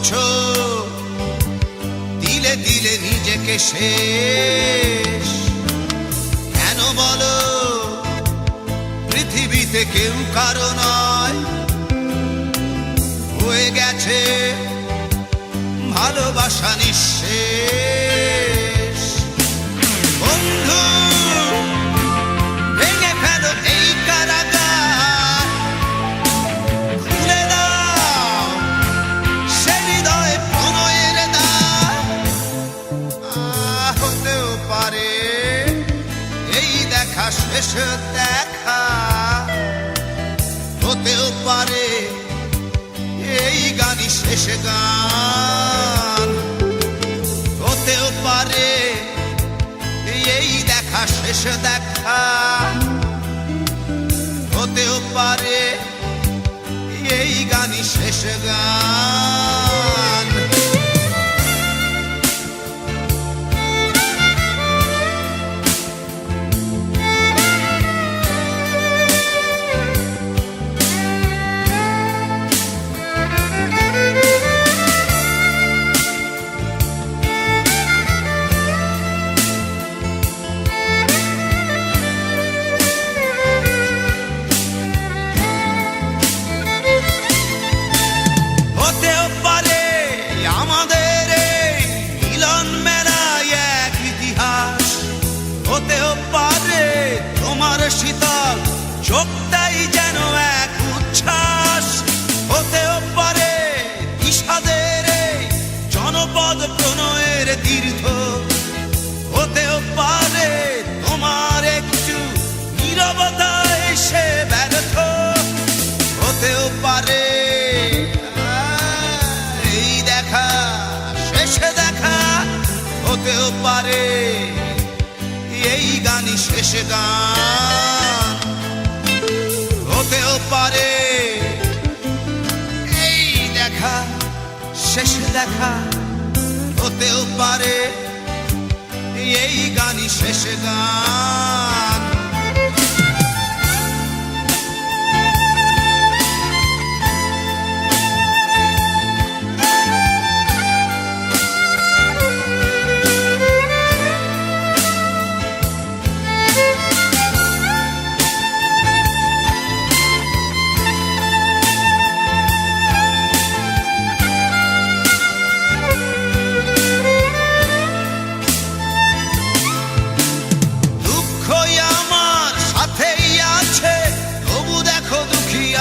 করছো দিলে দিলে নিজেকে শেষ। কেন বলো পৃথিবীতে কেউ কারো নয়, হয়ে গেছে ভালোবাসা নিঃশেষ। বন্ধু ভেঙে ফেলো এই কারাগার, খুলে দাও সে হৃদয় প্রণয়ের দ্বার। হতেও পারে এই দেখা শেষ দেখা, হতেও পারে এই গানই শেষ গান, হতেও পারে এই দেখা শেষ দেখা, হতেও পারে এই গানই শেষ গান। হতেও পারে তোমার শীতল চোখটাই যেন এক উচ্ছ্বাস, হতেও পারে বিষাদের জনপদ প্রণয়ের তীর্থ, হতেও পারে তোমার একটু নীরবতা এসে ব্যর্থ, হতেও পারে এই দেখা শেষে দেখা, হতেও পারে এই গানই শেষ গান, হতেও পারে এই দেখা শেষ দেখা, হতেও পারে এই গানই শেষ গান।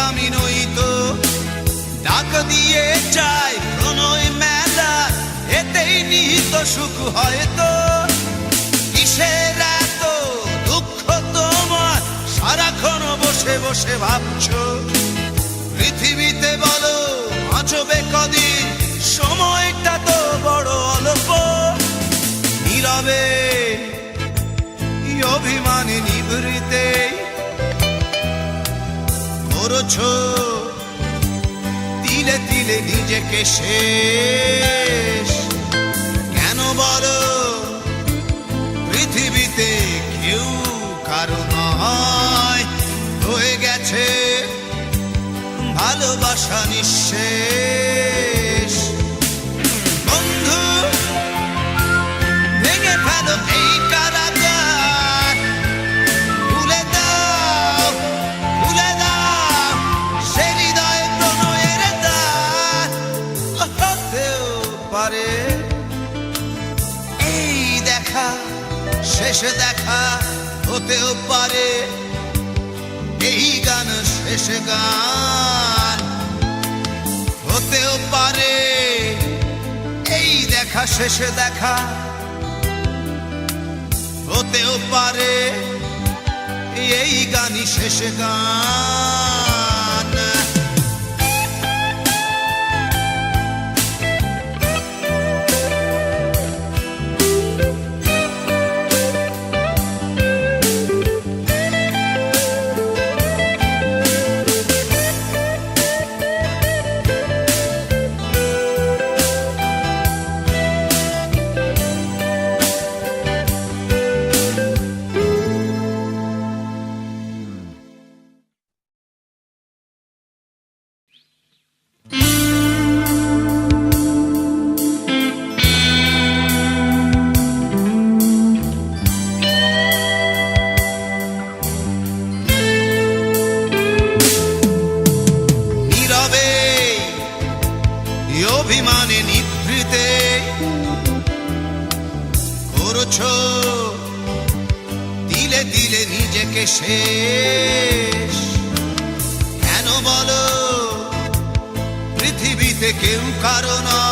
আমি নই তো ডাক দিয়ে যাই প্রণয় মেলা, এতেই নিহিত সুখ হয়তো। কিসের এত দুঃখ তোমার সারাক্ষণ বসে বসে ভাবছো, পৃথিবীতে বলো বাঁচবে কদিন, সময়টা তো বড় অল্প। নীরবে অভিমানে নিভৃতে করছো তিলে তিলে নিজেকে শেষ। কেন বলো পৃথিবীতে কেউ কারো নয়, হয়ে গেছে ভালোবাসা নিঃশেষ। বন্ধু ভেঙে ফেলো এই কারাগার, খুলে দাও খুলে দাও সে হৃদয় প্রণয়ের দ্বার। হতেও পারে এই দেখা শেষ দেখা, হতেও পারে এই গান শেষ গান, হতেও পারে এই দেখা শেষ দেখা, হতেও পারে এই গানই শেষ গান। করেছো দিলে দিলে নিজেকে শেষ। কেন বলো পৃথিবীতে কেউ কারো না।